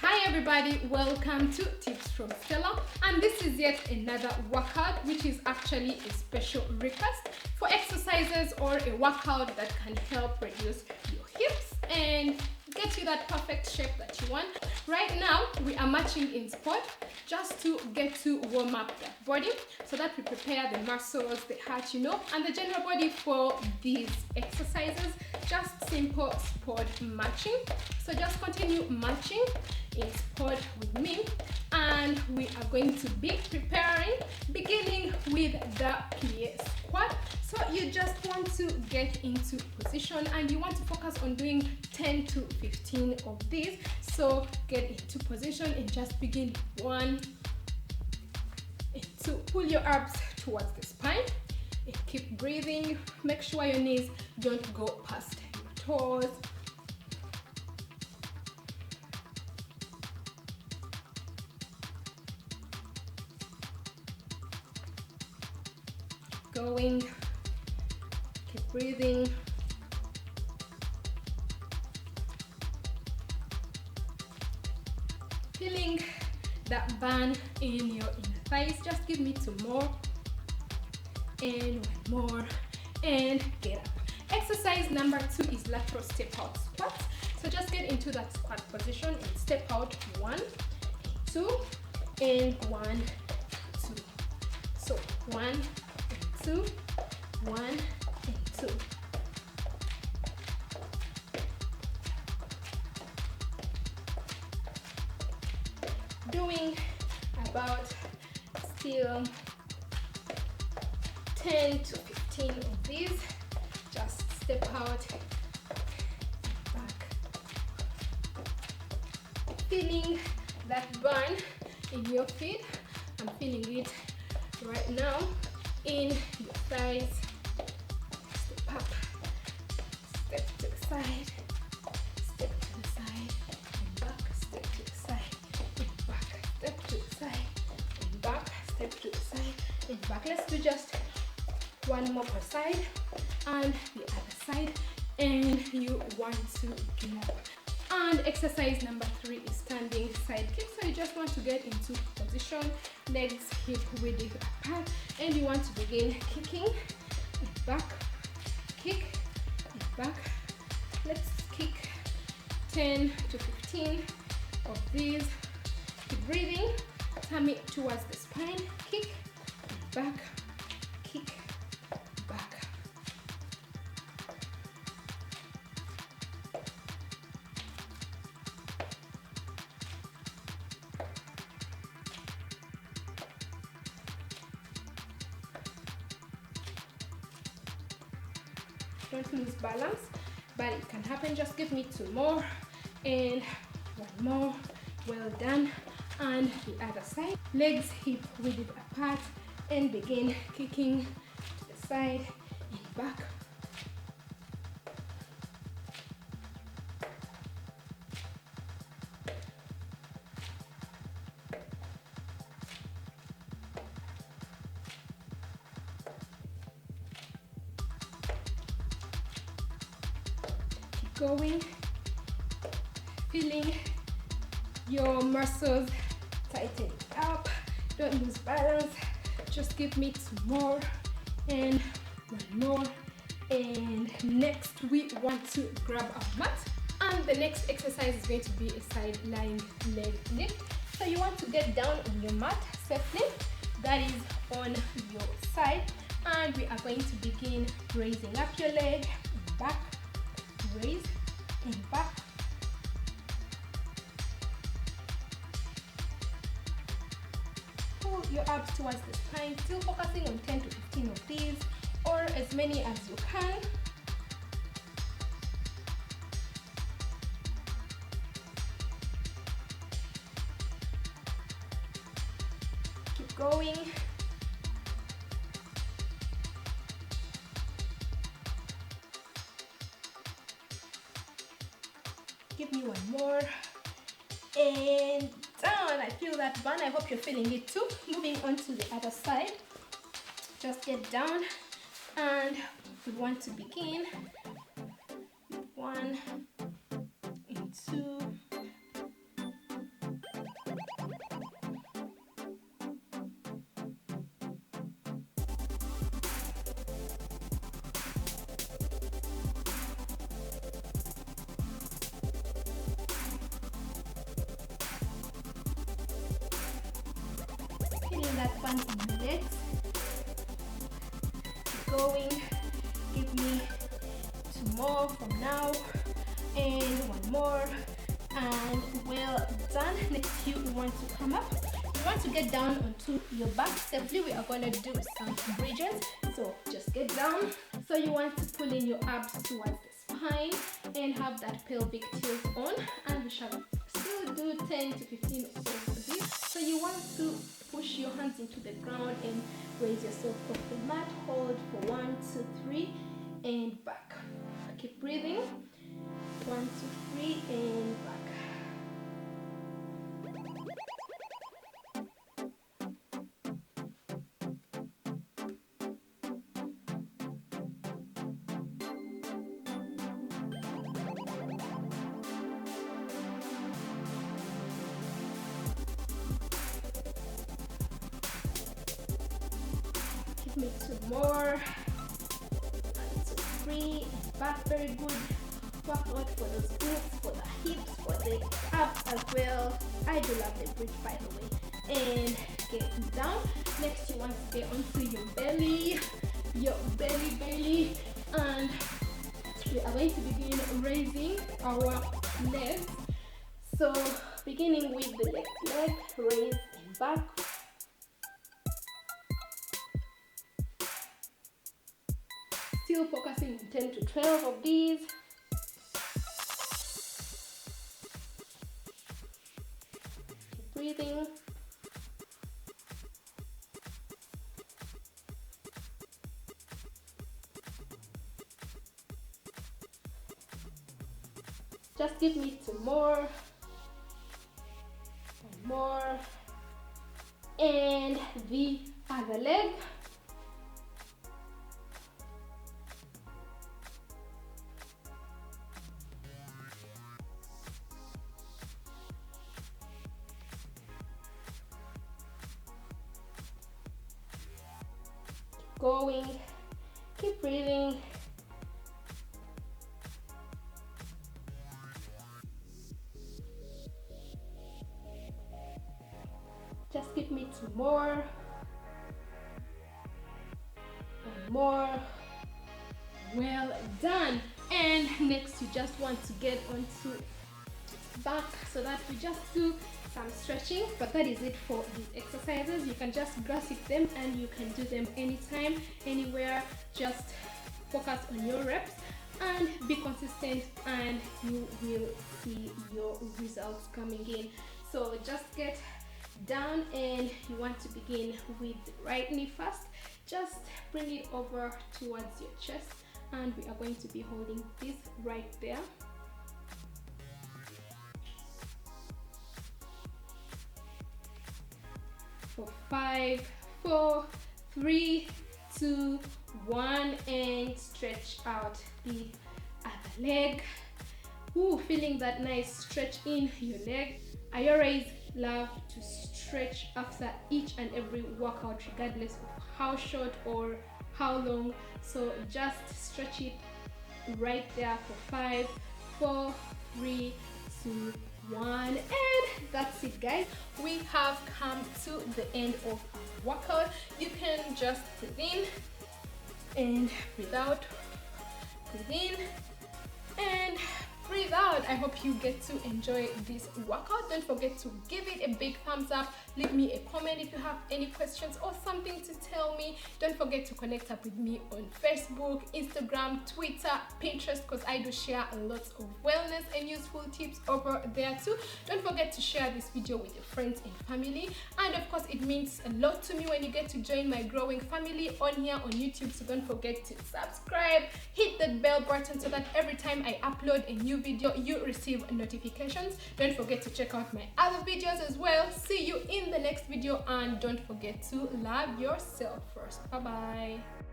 Hi everybody, welcome to Tips from Stella, and this is yet another workout which is actually a special request for exercises or a workout that can help reduce your hips and get you that perfect shape that you want. Right now we are marching in sport just to get to warm up the body so that we prepare the muscles, the heart, and the general body for these exercises. Just simple sport marching. So just continue marching in sport with me, and we are going to be preparing beginning with the plie squat. So you just want to get into position and you want to focus on doing 10 to 15 of these. So get into position and just begin 1 and 2. Pull your abs towards the spine and keep breathing. Make sure your knees don't go past your toes. Going, keep breathing. Feeling that burn in your inner thighs. Just give me 2 more and 1 more and get up. Exercise number 2 is lateral step out squats. So just get into that squat position and step out 1, 2 and 1, 2. So 1, 2, 1 and 2. Doing about still 10 to 15 of these. Just step out, back. Feeling that burn in your feet. I'm feeling it right now. In your thighs, step up, step to the side, step to the side, and back, step to the side, and back, step to the side, and back, step to the side, and back. Let's do just 1 more per side, and the other side, and you want to get up. And exercise number 3 is standing side kick. So you just want to get into position, legs hip width apart, and you want to begin kicking and back, kick and back. Let's kick 10 to 15 of these. Keep breathing, tummy towards the spine, kick and back, kick and back. Don't lose balance, but it can happen. Just give me 2 more and 1 more. Well done. And the other side, legs hip width apart, and begin kicking to the side and back. Going, feeling your muscles tighten up. Don't lose balance. Just give me 2 more and 1 more. And next we want to grab our mat, and the next exercise is going to be a side lying leg lift. So you want to get down on your mat safely, that is on your side, and we are going to begin raising up your leg and back, raise and back. Pull your abs towards the spine, still focusing on 10 to 15 of these, or as many as you can. Keep going. Give me 1 more and down. I feel that burn. I hope you're feeling it too. Moving on to the other side. Just get down, and we want to begin 1 and 2 feeling that fun in your legs. Keep going. Give me 2 more from now, and 1 more, and well done. Next you want to come up. You want to get down onto your back safely. We are going to do some bridges, so just get down. So you want to pull in your abs towards the spine and have that pelvic tilt on, and we shall still do 10 to 15 of this. So you want to push your hands into the ground and raise yourself off the mat. Hold for 1, 2, 3 and back. Keep breathing. 1, 2, 3 and back. Give me 2 more. 1, 2, 3 and back. Very good. Work out for those glutes, for the hips, for the abs as well. I do love the bridge, by the way. And get down. Next you want to get onto your belly, and we are going to begin raising our legs. So beginning with the left leg, raise and back. Still focusing on 10 to 12 of these. Breathing. Just give me 2 more. 1 more. And the other leg. Going, keep breathing. Just give me 2 more. 1 more. Well done. And next you just want to get onto back, so that we just do some stretching, but that is it for these exercises. You can just grasp them and you can do them anytime, anywhere. Just focus on your reps and be consistent, and you will see your results coming in. So just get down, and you want to begin with the right knee first. Just bring it over towards your chest, and we are going to be holding this right there. For 5, 4, 3, 2, 1, and stretch out the other leg. Ooh, feeling that nice stretch in your leg. I always love to stretch after each and every workout, regardless of how short or how long. So just stretch it right there for 5, 4, 3, 2, 1, and that's it, guys. We have come to the end of our workout. You can just breathe in and breathe out, breathe in and breathe out. I hope you get to enjoy this workout. Don't forget to give it a big thumbs up. Leave me a comment if you have any questions or something to tell me. Don't forget to connect up with me on Facebook, Instagram, Twitter, Pinterest, because I do share lots of wellness and useful tips over there too. Don't forget to share this video with your friends and family, and of course it means a lot to me when you get to join my growing family on here on YouTube. So don't forget to subscribe, hit that bell button so that every time I upload a new video you receive notifications. Don't forget to check out my other videos as well. See you in the next video, and don't forget to love yourself first. Bye bye.